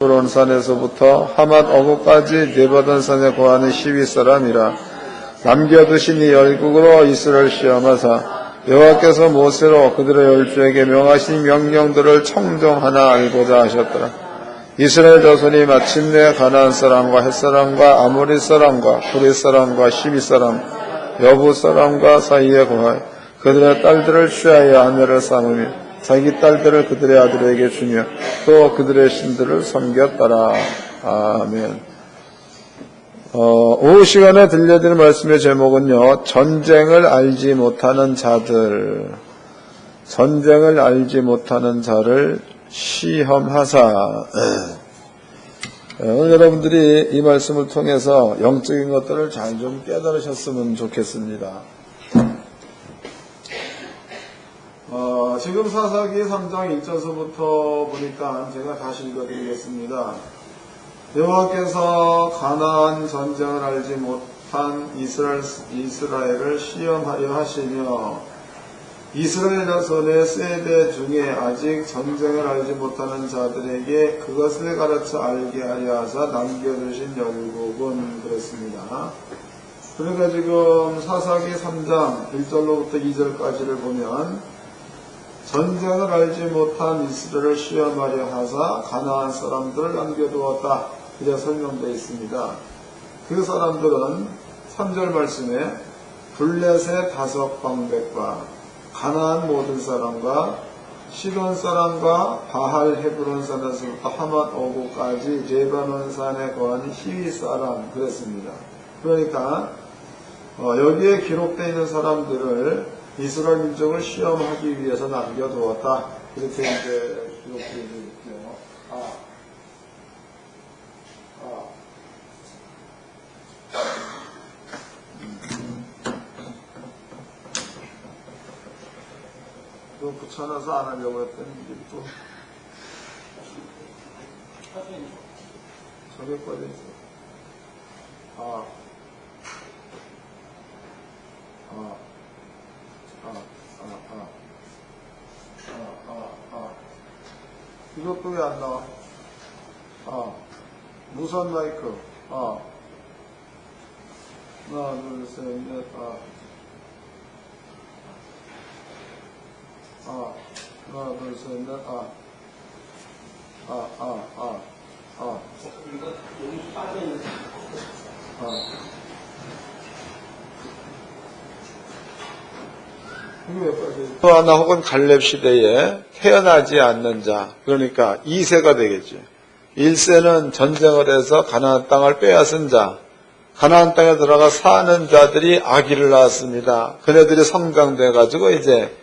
헤브론 산에서부터 하맛 어구까지 네바단 산에 거하는 시위 사람이라. 남겨두신 이 열국으로 이스라엘 시험하사 여호와께서 모세로 그들의 열조에게 명하신 명령들을 청정하나 알고자 하셨더라. 이스라엘 자손이 마침내 가나안 사람과 헷 사람과 아모리 사람과 브릿 사람과 시비 사람, 여부 사람과 사이에 거하여 그들의 딸들을 취하여 아내를 삼으며 자기 딸들을 그들의 아들에게 주며 또 그들의 신들을 섬겼더라. 아멘. 오후 시간에 들려드릴 말씀의 제목은요, 전쟁을 알지 못하는 자들, 전쟁을 알지 못하는 자를 시험하사. 오늘 여러분들이 이 말씀을 통해서 영적인 것들을 잘 좀 깨달으셨으면 좋겠습니다. 지금 사사기 3장 1절서부터 보니까 제가 다시 읽어드리겠습니다. 여호와께서 가나안 전쟁을 알지 못한 이스라엘을 시험하려 하시며 이스라엘 자손의 세대 중에 아직 전쟁을 알지 못하는 자들에게 그것을 가르쳐 알게 하려 하사 남겨두신 열국은 그랬습니다. 그러니까 지금 사사기 3장 1절로부터 2절까지를 보면 전쟁을 알지 못한 이스라엘을 시험하려 하사 가나안 사람들을 남겨두었다, 이렇게 설명되어 있습니다. 그 사람들은 3절 말씀에 블레셋 5방백과 가나안 모든 사람과 시돈 사람과 바할 헤브론 산에서부터 하맛 어구까지 레바논 산에 거한 히위 사람 그랬습니다. 그러니까 여기에 기록되어 있는 사람들을 이스라엘 민족을 시험하기 위해서 남겨두었다, 이렇게 이제 기록되어 있죠. 또 붙여놔서 안 하려고 했더니 이제 또 저게 꺼져있어. 이것도 왜 안 나와? 무선 마이크. 하나, 둘, 셋, 넷, 하나, 둘, 셋, 넷, 이거 여기 빠져있는 또 하나 혹은 갈렙 시대에 태어나지 않는 자, 그러니까 2세가 되겠죠. 1세는 전쟁을 해서 가나안 땅을 빼앗은 자, 가나안 땅에 들어가 사는 자들이 아기를 낳았습니다. 그네들이 성장돼 가지고 이제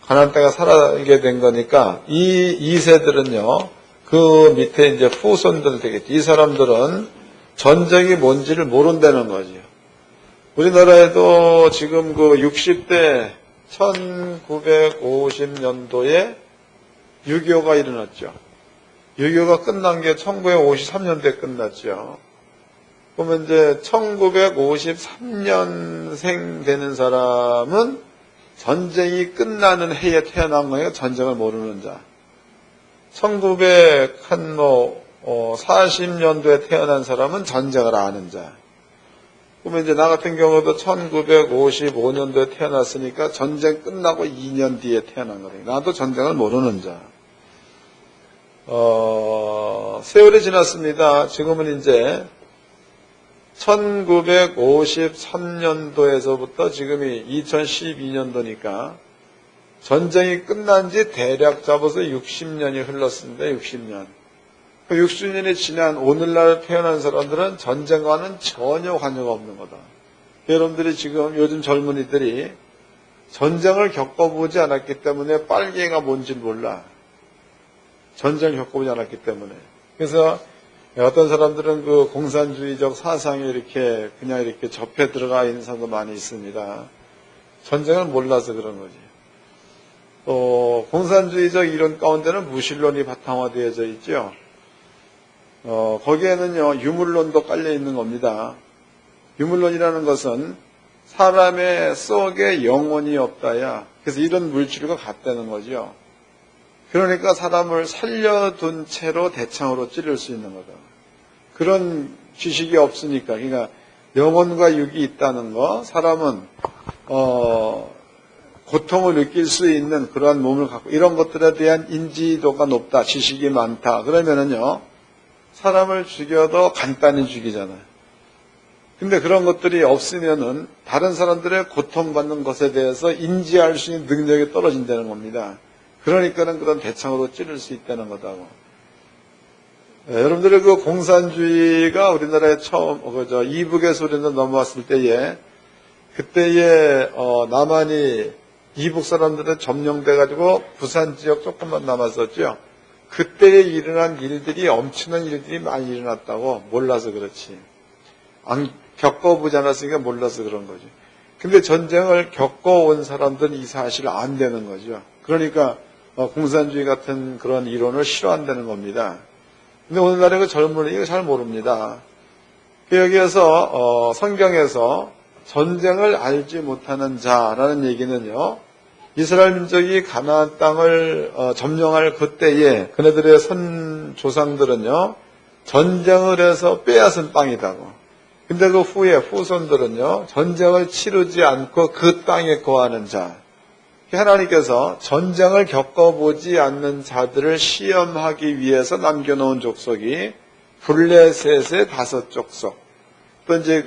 가나안 땅에 살게 된 거니까 이 2세들은요, 그 밑에 이제 후손들 되겠죠. 이 사람들은 전쟁이 뭔지를 모른다는 거죠. 우리나라에도 지금 그 60대 1950년도에 6.25가 일어났죠. 6.25가 끝난 게 1953년도에 끝났죠. 그러면 이제 1953년생 되는 사람은 전쟁이 끝나는 해에 태어난 거예요. 전쟁을 모르는 자. 1940년도에 태어난 사람은 전쟁을 아는 자. 그러면 이제 나 같은 경우도 1955년도에 태어났으니까 전쟁 끝나고 2년 뒤에 태어난 거예요. 나도 전쟁을 모르는 자. 세월이 지났습니다. 지금은 이제 1953년도에서부터 지금이 2012년도니까 전쟁이 끝난 지 대략 잡아서 60년이 흘렀습니다. 60년. 그 60년이 지난 오늘날 태어난 사람들은 전쟁과는 전혀 관여가 없는 거다. 여러분들이 지금 요즘 젊은이들이 전쟁을 겪어보지 않았기 때문에 빨갱이가 뭔지 몰라. 전쟁을 겪어보지 않았기 때문에. 그래서 어떤 사람들은 그 공산주의적 사상에 이렇게 그냥 이렇게 접해 들어가 있는 사람도 많이 있습니다. 전쟁을 몰라서 그런 거지. 또 공산주의적 이론 가운데는 무신론이 바탕화되어져 있죠. 거기에는요, 유물론도 깔려 있는 겁니다. 유물론이라는 것은 사람의 속에 영혼이 없다야. 그래서 이런 물질과 같다는 거죠. 그러니까 사람을 살려둔 채로 대창으로 찌를 수 있는 거다. 그런 지식이 없으니까. 그러니까 영혼과 육이 있다는 거, 사람은 고통을 느낄 수 있는 그러한 몸을 갖고 이런 것들에 대한 인지도가 높다, 지식이 많다. 그러면은요, 사람을 죽여도 간단히 죽이잖아요. 근데 그런 것들이 없으면은 다른 사람들의 고통받는 것에 대해서 인지할 수 있는 능력이 떨어진다는 겁니다. 그러니까는 그런 대창으로 찌를 수 있다는 거다고. 여러분들의 그 공산주의가 우리나라에 처음 이북에서 우리나라 넘어왔을 때에 그때에 남한이 이북 사람들은 점령돼 가지고 부산 지역 조금만 남았었죠. 그때에 일어난 일들이 엄청난 일들이 많이 일어났다고. 몰라서 그렇지. 안 겪어보지 않았으니까 몰라서 그런 거죠. 근데 전쟁을 겪어온 사람들은 이 사실을 안다는 거죠. 그러니까 공산주의 같은 그런 이론을 싫어한다는 겁니다. 근데 오늘날의 그 젊은이가 이거 잘 모릅니다. 여기에서 성경에서 전쟁을 알지 못하는 자라는 얘기는요, 이스라엘 민족이 가나안 땅을 점령할 그때에 그네들의 조상들은요 전쟁을 해서 빼앗은 땅이다고. 근데 그 후에 후손들은요 전쟁을 치르지 않고 그 땅에 거하는 자. 하나님께서 전쟁을 겪어보지 않는 자들을 시험하기 위해서 남겨놓은 족속이 블레셋의 5족속, 또 이제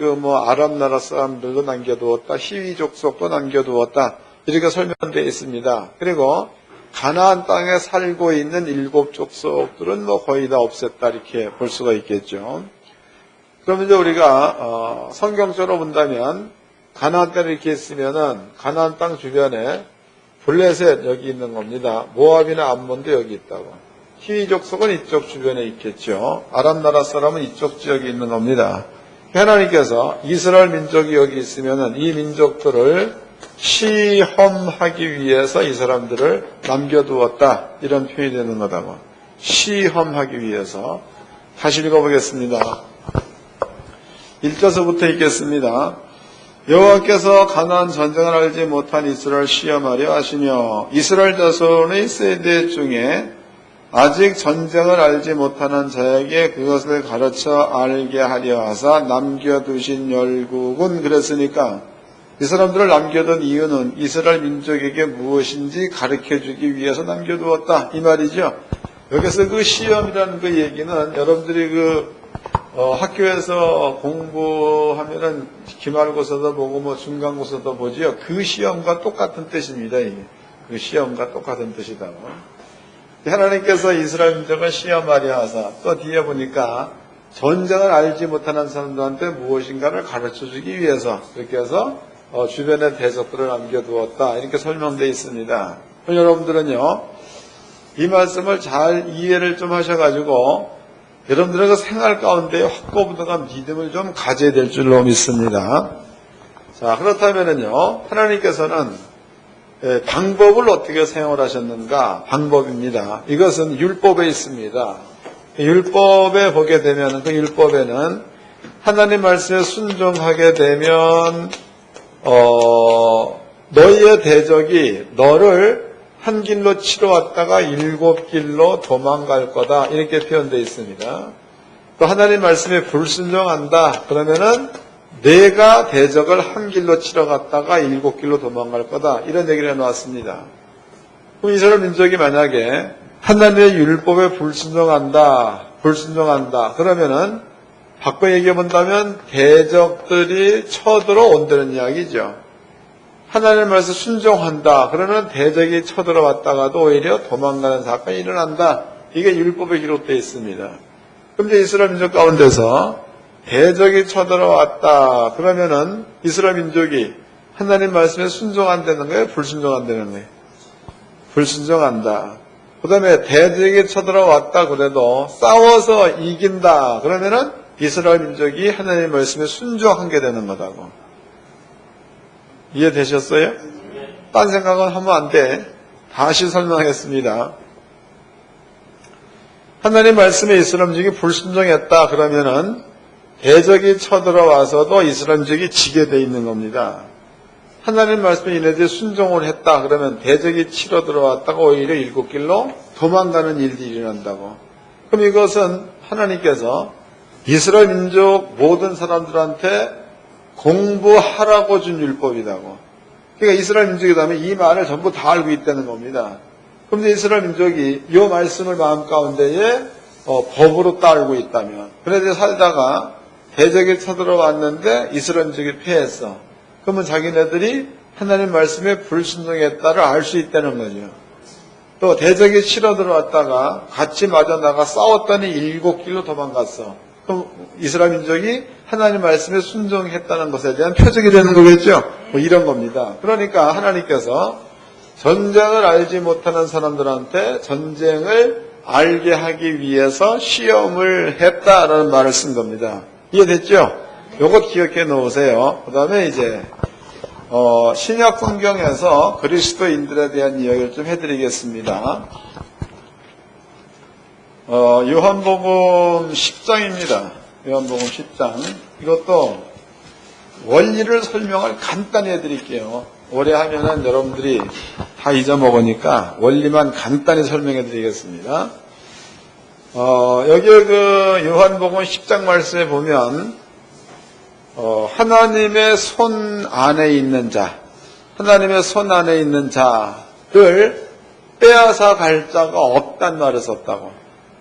아랍 나라 사람들도 남겨두었다, 히위 족속도 남겨두었다, 이렇게 설명되어 있습니다. 그리고 가나안 땅에 살고 있는 7족속들은 거의 다 없앴다, 이렇게 볼 수가 있겠죠. 그러면 이제 우리가 성경적으로 본다면 가나안 땅을 이렇게 있으면은 가나안 땅 주변에 블레셋 여기 있는 겁니다. 모압이나 암몬도 여기 있다고. 히위 족속은 이쪽 주변에 있겠죠. 아랍 나라 사람은 이쪽 지역에 있는 겁니다. 하나님께서 이스라엘 민족이 여기 있으면은 이 민족들을 시험하기 위해서 이 사람들을 남겨두었다, 이런 표현이 되는 거다고. 시험하기 위해서. 다시 읽어보겠습니다. 1절서부터 읽겠습니다. 여호와께서 가나안 전쟁을 알지 못한 이스라엘 시험하려 하시며 이스라엘 자손의 세대 중에 아직 전쟁을 알지 못하는 자에게 그것을 가르쳐 알게 하려 하사 남겨두신 열국은, 그랬으니까 이 사람들을 남겨둔 이유는 이스라엘 민족에게 무엇인지 가르쳐주기 위해서 남겨두었다, 이 말이죠. 여기서 그 시험이라는 그 얘기는 여러분들이 학교에서 공부하면은 기말고사도 보고 중간고사도 보지요. 그 시험과 똑같은 뜻입니다. 이게. 그 시험과 똑같은 뜻이다. 하나님께서 이스라엘 민족을 시험하려 하사, 또 뒤에 보니까 전쟁을 알지 못하는 사람들한테 무엇인가를 가르쳐주기 위해서 그렇게 해서 주변의 대적들을 남겨두었다, 이렇게 설명되어 있습니다. 여러분들은요, 이 말씀을 잘 이해를 좀 하셔가지고 여러분들의 그 생활 가운데 확고부동한 믿음을 좀 가져야 될 줄로 믿습니다. 자, 그렇다면은요, 하나님께서는 방법을 어떻게 사용하셨는가? 방법입니다. 이것은 율법에 있습니다. 율법에 보게 되면, 그 율법에는 하나님 말씀에 순종하게 되면 너희의 대적이 너를 한 길로 치러 왔다가 7길로 도망갈 거다, 이렇게 표현되어 있습니다. 또 하나님 말씀에 불순종한다 그러면은 내가 대적을 한 길로 치러 갔다가 7길로 도망갈 거다, 이런 얘기를 해놓았습니다. 그럼 이스라엘 민족이 만약에 하나님의 율법에 불순종한다 그러면은 바꿔 얘기해 본다면 대적들이 쳐들어온다는 이야기죠. 하나님 말씀 순종한다 그러면 대적이 쳐들어왔다가도 오히려 도망가는 사건이 일어난다, 이게 율법에 기록되어 있습니다. 그런데 이스라엘 민족 가운데서 대적이 쳐들어왔다 그러면은 이스라엘 민족이 하나님 말씀에 순종한다는 거예요, 불순종한다는 거예요? 불순종한다. 그 다음에 대적이 쳐들어왔다 그래도 싸워서 이긴다 그러면은 이스라엘 민족이 하나님 말씀에 순종하게 되는 거다고. 이해되셨어요? 딴 생각은 하면 안 돼. 다시 설명하겠습니다. 하나님 말씀에 이스라엘 민족이 불순종했다 그러면은 대적이 쳐들어와서도 이스라엘 민족이 지게 돼 있는 겁니다. 하나님 말씀에 얘네들이 순종을 했다 그러면 대적이 치러 들어왔다가 오히려 일곱 길로 도망가는 일들이 일어난다고. 그럼 이것은 하나님께서 이스라엘 민족 모든 사람들한테 공부하라고 준 율법이라고. 그러니까 이스라엘 민족이라면 이 말을 전부 다 알고 있다는 겁니다. 그런데 이스라엘 민족이 이 말씀을 마음 가운데에 법으로 따르고 있다면, 그래서 살다가 대적이 쳐들어왔는데 이스라엘 민족이 패했어. 그러면 자기네들이 하나님 말씀에 불순종했다를 알 수 있다는 거죠. 또 대적이 치러 들어왔다가 같이 맞아 나가 싸웠더니 일곱 길로 도망갔어. 그럼 이스라엘 민족이 하나님 말씀에 순종했다는 것에 대한 표적이 되는 거겠죠. 뭐 이런 겁니다. 그러니까 하나님께서 전쟁을 알지 못하는 사람들한테 전쟁을 알게 하기 위해서 시험을 했다라는 말을 쓴 겁니다. 이해됐죠? 요것 기억해 놓으세요. 그 다음에 이제 신약 성경에서 그리스도인들에 대한 이야기를 좀 해드리겠습니다. 요한복음 10장입니다. 요한복음 10장. 이것도 원리를 설명을 간단히 해드릴게요. 오래 하면은 여러분들이 다 잊어먹으니까 원리만 간단히 설명해 드리겠습니다. 여기 요한복음 10장 말씀에 보면 하나님의 손 안에 있는 자, 하나님의 손 안에 있는 자를 빼앗아 갈 자가 없단 말을 썼다고.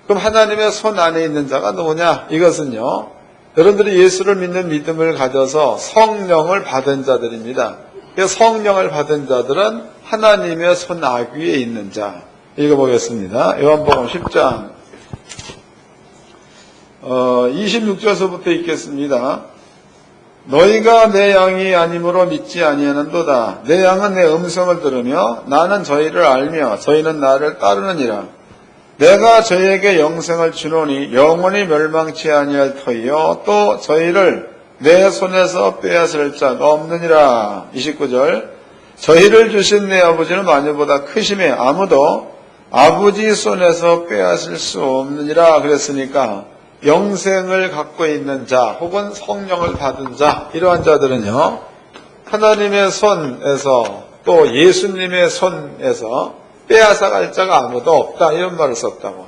그럼 하나님의 손 안에 있는 자가 누구냐? 이것은요, 여러분들이 예수를 믿는 믿음을 가져서 성령을 받은 자들입니다. 성령을 받은 자들은 하나님의 손 아귀에 있는 자. 읽어보겠습니다. 요한복음 10장 26절서부터 읽겠습니다. 너희가 내 양이 아니므로 믿지 아니하는도다. 내 양은 내 음성을 들으며 나는 저희를 알며 저희는 나를 따르느니라. 내가 저희에게 영생을 주노니 영원히 멸망치 아니할 터이요 또 저희를 내 손에서 빼앗을 자가 없느니라. 29절 저희를 주신 내 아버지는 만유보다 크심에 아무도 아버지 손에서 빼앗을 수 없느니라. 그랬으니까 영생을 갖고 있는 자 혹은 성령을 받은 자, 이러한 자들은요, 하나님의 손에서 또 예수님의 손에서 빼앗아 갈 자가 아무도 없다, 이런 말을 썼다고.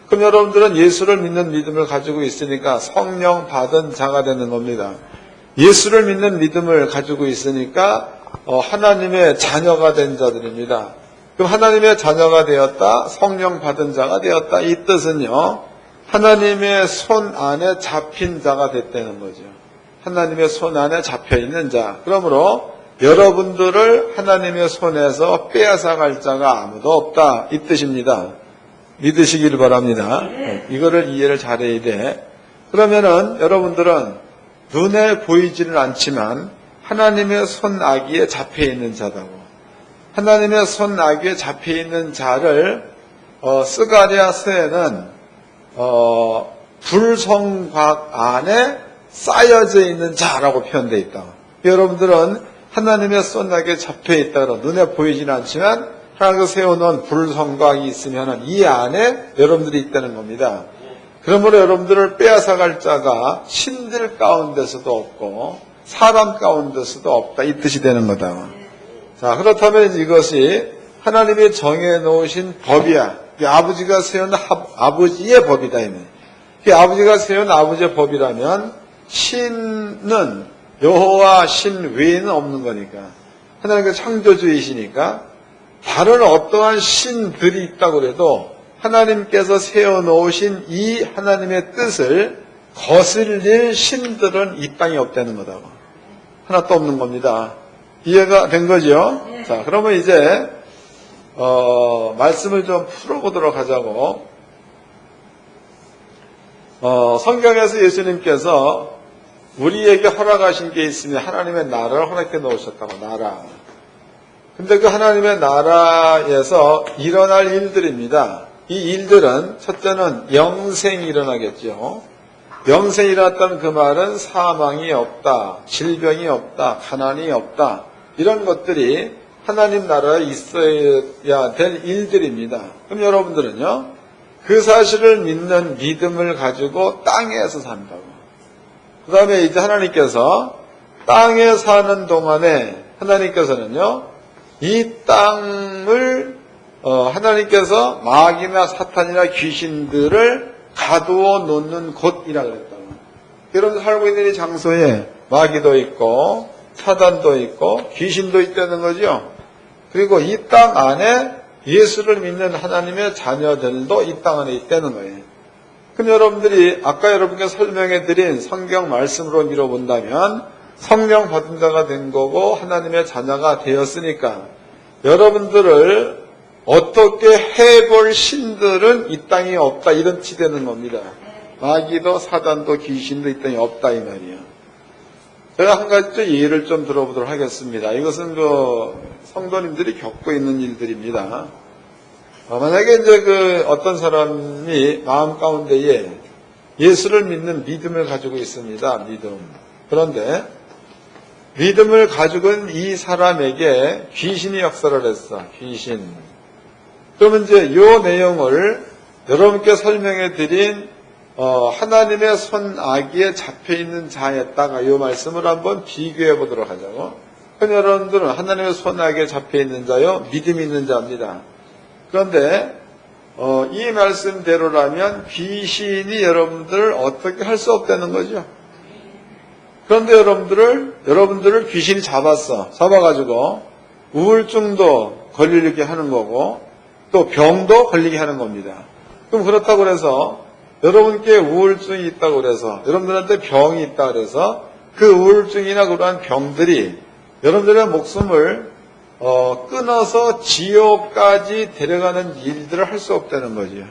그럼 여러분들은 예수를 믿는 믿음을 가지고 있으니까 성령 받은 자가 되는 겁니다. 예수를 믿는 믿음을 가지고 있으니까 하나님의 자녀가 된 자들입니다. 그럼 하나님의 자녀가 되었다, 성령 받은 자가 되었다, 이 뜻은요, 하나님의 손 안에 잡힌 자가 됐다는 거죠. 하나님의 손 안에 잡혀있는 자. 그러므로 여러분들을 하나님의 손에서 빼앗아 갈 자가 아무도 없다, 이 뜻입니다. 믿으시길 바랍니다. 이거를 이해를 잘해야 돼. 그러면은 여러분들은 눈에 보이지는 않지만 하나님의 손 아귀에 잡혀있는 자다고. 하나님의 손 아귀에 잡혀있는 자를 스가랴서에는 불성곽 안에 쌓여져 있는 자라고 표현되어 있다. 여러분들은 하나님의 손 아귀에 잡혀있다. 눈에 보이지는 않지만 하나님께서 세워놓은 불성곽이 있으면 이 안에 여러분들이 있다는 겁니다. 그러므로 여러분들을 빼앗아갈 자가 신들 가운데서도 없고 사람 가운데서도 없다, 이 뜻이 되는 거다. 자, 그렇다면 이것이 하나님이 정해놓으신 법이야. 아버지가 세운 아버지의 법이다. 아버지가 세운 아버지의 법이라면 신은 여호와 신 외에는 없는 거니까, 하나님께서 창조주이시니까 다른 어떠한 신들이 있다고 해도 하나님께서 세워놓으신 이 하나님의 뜻을 거슬릴 신들은 이 땅에 없다는 거다. 하나도 없는 겁니다. 이해가 된 거죠? 자, 그러면 이제 말씀을 좀 풀어보도록 하자고. 성경에서 예수님께서 우리에게 허락하신 게 있으면 하나님의 나라를 허락해 놓으셨다고. 나라. 근데 그 하나님의 나라에서 일어날 일들입니다. 이 일들은 첫째는 영생이 일어나겠죠. 영생이 일어났다는 그 말은 사망이 없다, 질병이 없다, 가난이 없다, 이런 것들이 하나님 나라에 있어야 될 일들입니다. 그럼 여러분들은요, 그 사실을 믿는 믿음을 가지고 땅에서 산다고. 그 다음에 이제 하나님께서 땅에 사는 동안에 하나님께서는요, 이 땅을 하나님께서 마귀나 사탄이나 귀신들을 가두어 놓는 곳이라 그랬다고. 여러분 살고 있는 이 장소에 마귀도 있고 사단도 있고 귀신도 있다는 거죠. 그리고 이 땅 안에 예수를 믿는 하나님의 자녀들도 이 땅 안에 있다는 거예요. 그럼 여러분들이 아까 여러분께 설명해드린 성경 말씀으로 밀어본다면 성령 받은 자가 된 거고 하나님의 자녀가 되었으니까 여러분들을 어떻게 해볼 신들은 이 땅에 없다, 이런 치되는 겁니다. 마귀도 사단도 귀신도 이 땅에 없다, 이 말이에요. 제가 한 가지 예를 좀 들어보도록 하겠습니다. 이것은 성도님들이 겪고 있는 일들입니다. 만약에 이제 어떤 사람이 마음 가운데에 예수를 믿는 믿음을 가지고 있습니다. 믿음. 그런데 믿음을 가지고 있는 이 사람에게 귀신이 역사를 했어. 귀신. 그러면 이제 이 내용을 여러분께 설명해 드린 하나님의 손아귀에 잡혀있는 자에다가 이 말씀을 한번 비교해 보도록 하자고. 그럼 여러분들은 하나님의 손아귀에 잡혀있는 자요, 믿음이 있는 자입니다. 그런데 이 말씀대로라면 귀신이 여러분들을 어떻게 할 수 없다는 거죠. 그런데 여러분들을 귀신이 잡아가지고 우울증도 걸리게 하는 거고 또 병도 걸리게 하는 겁니다. 그럼 그렇다고 그래서 여러분께 우울증이 있다고 그래서 여러분들한테 병이 있다고 그래서 그 우울증이나 그러한 병들이 여러분들의 목숨을 끊어서 지옥까지 데려가는 일들을 할 수 없다는 거죠.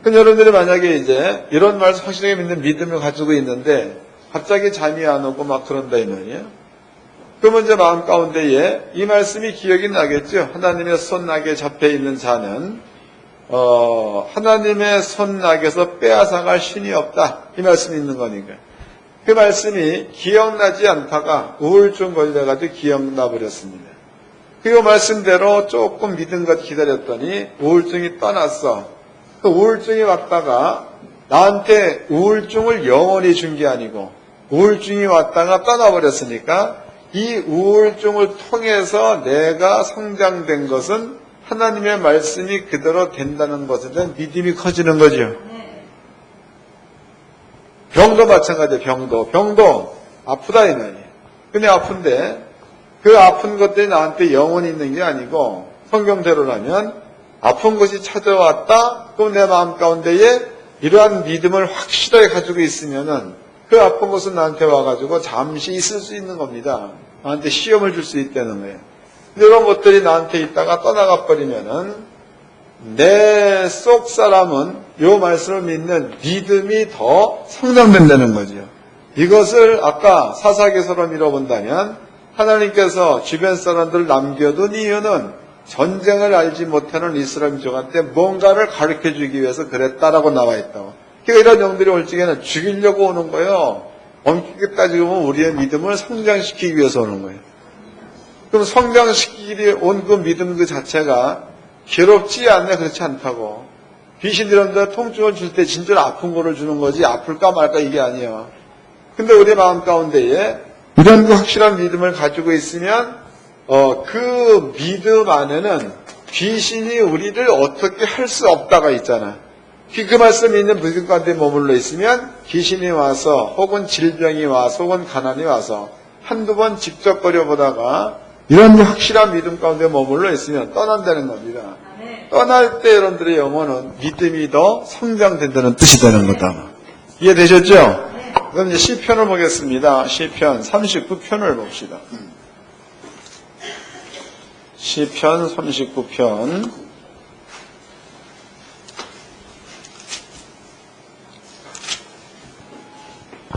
그럼 여러분들이 만약에 이제 이런 말씀 확실하게 믿는 믿음을 가지고 있는데 갑자기 잠이 안 오고 막 그런다 이 말이에요. 그러면 이제 마음 가운데에 이 말씀이 기억이 나겠죠. 하나님의 손락에 잡혀 있는 자는 하나님의 손락에서 빼앗아갈 신이 없다, 이 말씀이 있는 거니까. 그 말씀이 기억나지 않다가 우울증 걸려가지고 기억나 버렸습니다. 그 말씀대로 조금 믿음과 기다렸더니 우울증이 떠났어. 그 우울증이 왔다가 나한테 우울증을 영원히 준 게 아니고 우울증이 왔다가 떠나버렸으니까 이 우울증을 통해서 내가 성장된 것은 하나님의 말씀이 그대로 된다는 것에 대한 믿음이 커지는 거죠. 병도 마찬가지예요. 병도 아프다 이 말이에요. 근데 아픈데 그 아픈 것들이 나한테 영원히 있는 게 아니고 성경대로라면 아픈 것이 찾아왔다, 그럼 내 마음 가운데에 이러한 믿음을 확실하게 가지고 있으면은 그 아픈 것은 나한테 와가지고 잠시 있을 수 있는 겁니다. 나한테 시험을 줄 수 있다는 거예요. 근데 이런 것들이 나한테 있다가 떠나가 버리면은 내 속 사람은 이 말씀을 믿는 믿음이 더 성장된다는 거죠. 이것을 아까 사사기서로 밀어본다면 하나님께서 주변 사람들을 남겨둔 이유는 전쟁을 알지 못하는 이스라엘 민족한테 뭔가를 가르쳐주기 위해서 그랬다라고 나와 있다고. 그러니까 이런 영들이 올 적에는 죽이려고 오는 거예요. 엄격히 따지고 보면 우리의 믿음을 성장시키기 위해서 오는 거예요. 그럼 성장시키기 온 그 믿음 그 자체가 괴롭지 않냐? 그렇지 않다고. 귀신들한테 통증을 줄 때 진짜 아픈 거를 주는 거지 아플까 말까 이게 아니에요. 근데 우리 마음 가운데에 이런 그 확실한 믿음을 가지고 있으면 그 믿음 안에는 귀신이 우리를 어떻게 할 수 없다가 있잖아. 그 말씀이 있는 믿음 가운데 머물러 있으면 귀신이 와서 혹은 질병이 와서 혹은 가난이 와서 한두 번 직접거려 보다가 이런 확실한 믿음 가운데 머물러 있으면 떠난다는 겁니다. 떠날 때 여러분들의 영혼은 믿음이 더 성장된다는 뜻이 되는 거다. 이해되셨죠? 그럼 이제 시편을 보겠습니다. 시편 39편을 봅시다. 시편 39편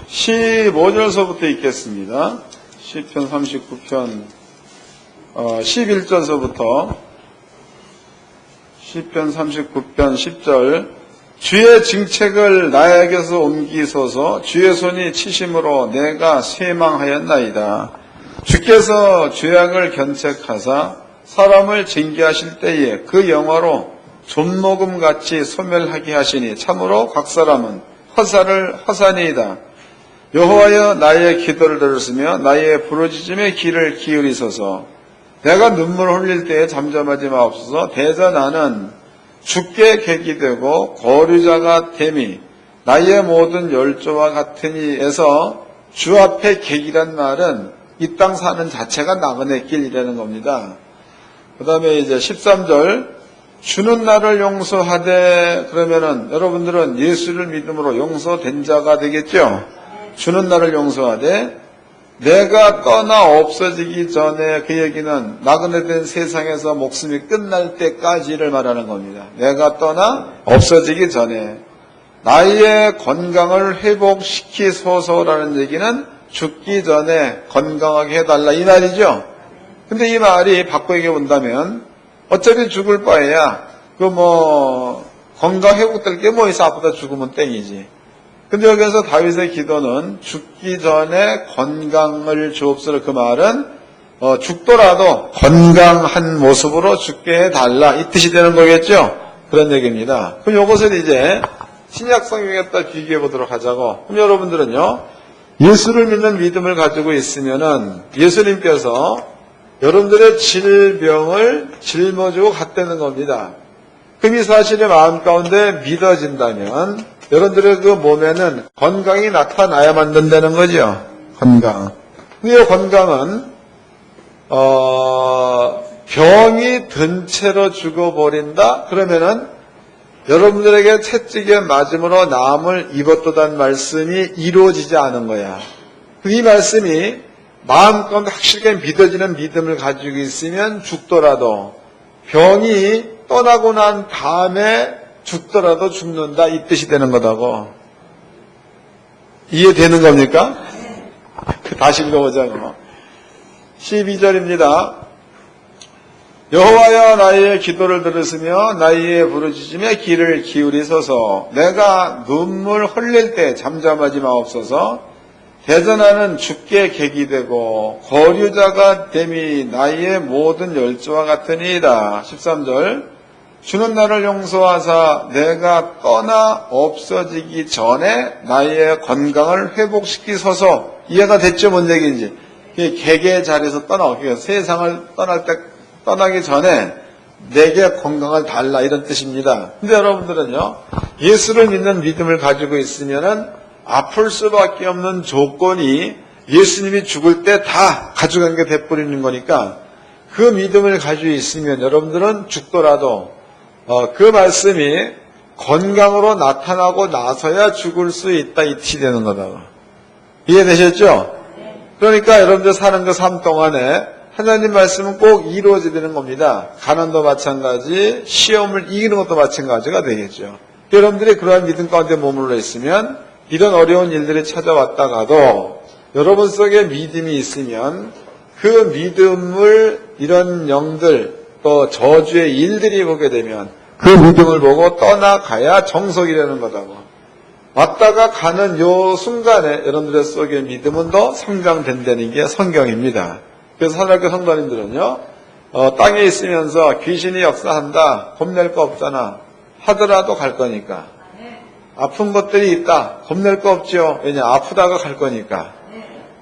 15절서부터 읽겠습니다. 시편 39편 11절서부터 시편 39편 10절 주의 증책을 나에게서 옮기소서. 주의 손이 치심으로 내가 쇠망하였나이다. 주께서 죄악을 견책하사 사람을 징계하실 때에 그 영화로 존목음같이 소멸하게 하시니 참으로 각 사람은 허사니이다. 여호와여 나의 기도를 들으시며 나의 부르짖음에 귀를 기울이소서. 내가 눈물 흘릴 때에 잠잠하지 마옵소서. 대저 나는 죽게 객이 되고 거류자가 됨이 나의 모든 열조와 같으니에서 주 앞에 객이란 말은 이 땅 사는 자체가 나그네 길이라는 겁니다. 그 다음에 이제 13절 주는 나를 용서하되, 그러면은 여러분들은 예수를 믿음으로 용서된 자가 되겠죠. 주는 나를 용서하되 내가 떠나 없어지기 전에, 그 얘기는 나그네된 세상에서 목숨이 끝날 때까지를 말하는 겁니다. 내가 떠나 없어지기 전에 나의 건강을 회복시키소서라는 얘기는 죽기 전에 건강하게 해달라 이 말이죠. 근데 이 말이 바꿔 본다면 어차피 죽을 바에야 건강 회복될 게 뭐 있어. 아프다 죽으면 땡이지. 근데 여기서 다윗의 기도는 죽기 전에 건강을 주옵소서. 그 말은 죽더라도 건강한 모습으로 죽게 해달라 이 뜻이 되는 거겠죠. 그런 얘기입니다. 그럼 이것을 이제 신약 성경에다 비교해 보도록 하자고. 그럼 여러분들은요, 예수를 믿는 믿음을 가지고 있으면은 예수님께서 여러분들의 질병을 짊어지고 갔다는 겁니다. 그럼 이 사실이 마음 가운데 믿어진다면 여러분들의 그 몸에는 건강이 나타나야만 된다는 거죠. 건강. 이 건강은 병이 든 채로 죽어버린다? 그러면은 여러분들에게 채찍에 맞음으로 나음을 입었다는 말씀이 이루어지지 않은 거야. 이 말씀이 마음 가운데 확실하게 믿어지는 믿음을 가지고 있으면 죽더라도, 병이 떠나고 난 다음에 죽더라도 죽는다 이 뜻이 되는 거다고. 이해되는 겁니까? 다시 읽어보자고. 12절입니다. 여호와여 나의 기도를 들으시며 나의 부르짖음에 귀를 기울이소서. 내가 눈물 흘릴 때 잠잠하지 마옵소서. 대전하는 죽게 객이 되고 거류자가 됨이 나의 모든 열조와 같으니이다. 13절 주는 나를 용서하사 내가 떠나 없어지기 전에 나의 건강을 회복시키소서. 이해가 됐죠? 뭔 얘기인지. 객의 자리에서 떠나고 세상을 떠나기 전에 내게 건강을 달라 이런 뜻입니다. 근데 여러분들은요, 예수를 믿는 믿음을 가지고 있으면은 아플 수밖에 없는 조건이 예수님이 죽을 때 다 가져간 게 돼버리는 거니까, 그 믿음을 가지고 있으면 여러분들은 죽더라도 그 말씀이 건강으로 나타나고 나서야 죽을 수 있다 이 뜻이 되는 거다. 이해되셨죠? 그러니까 여러분들 사는 그 삶 동안에 하나님 말씀은 꼭 이루어져야 되는 겁니다. 가난도 마찬가지, 시험을 이기는 것도 마찬가지가 되겠죠. 여러분들이 그러한 믿음 가운데 머물러 있으면 이런 어려운 일들이 찾아왔다가도 여러분 속에 믿음이 있으면 그 믿음을 이런 영들 또 저주의 일들이 보게 되면 그 믿음을 보고 떠나가야 정석이라는 거다고. 왔다가 가는 요 순간에 여러분들의 속에 믿음은 더 성장된다는 게 성경입니다. 그래서 하나님께 성도님들은요, 땅에 있으면서 귀신이 역사한다, 겁낼 거 없잖아. 하더라도 갈 거니까. 아픈 것들이 있다, 겁낼 거 없죠. 왜냐, 아프다가 갈 거니까.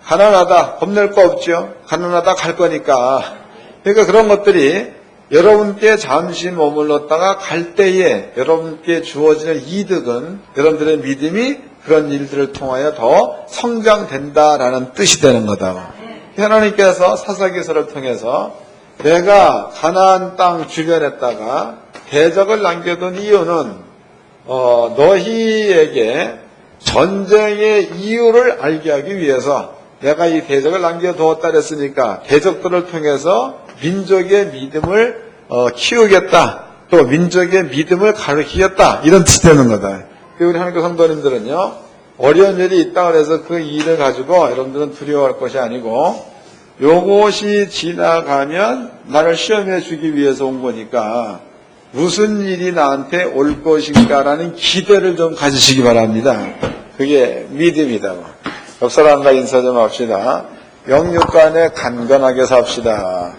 가난하다, 겁낼 거 없죠. 가난하다 갈 거니까. 그러니까 그런 것들이 여러분께 잠시 머물렀다가 갈 때에 여러분께 주어지는 이득은 여러분들의 믿음이 그런 일들을 통하여 더 성장된다라는 뜻이 되는 거다. 하나님께서 사사기서를 통해서 내가 가나안 땅 주변에다가 대적을 남겨둔 이유는 너희에게 전쟁의 이유를 알게 하기 위해서 내가 이 대적을 남겨두었다 그랬으니까 대적들을 통해서 민족의 믿음을 키우겠다, 또 민족의 믿음을 가르치겠다 이런 뜻이 되는 거다. 우리 하나님께 성도님들은요, 어려운 일이 있다고 해서 그 일을 가지고 여러분들은 두려워할 것이 아니고 요것이 지나가면 나를 시험해 주기 위해서 온 거니까 무슨 일이 나한테 올 것인가라는 기대를 좀 가지시기 바랍니다. 그게 믿음이다. 옆 사람과 인사 좀 합시다. 영육간에 간건하게 삽시다.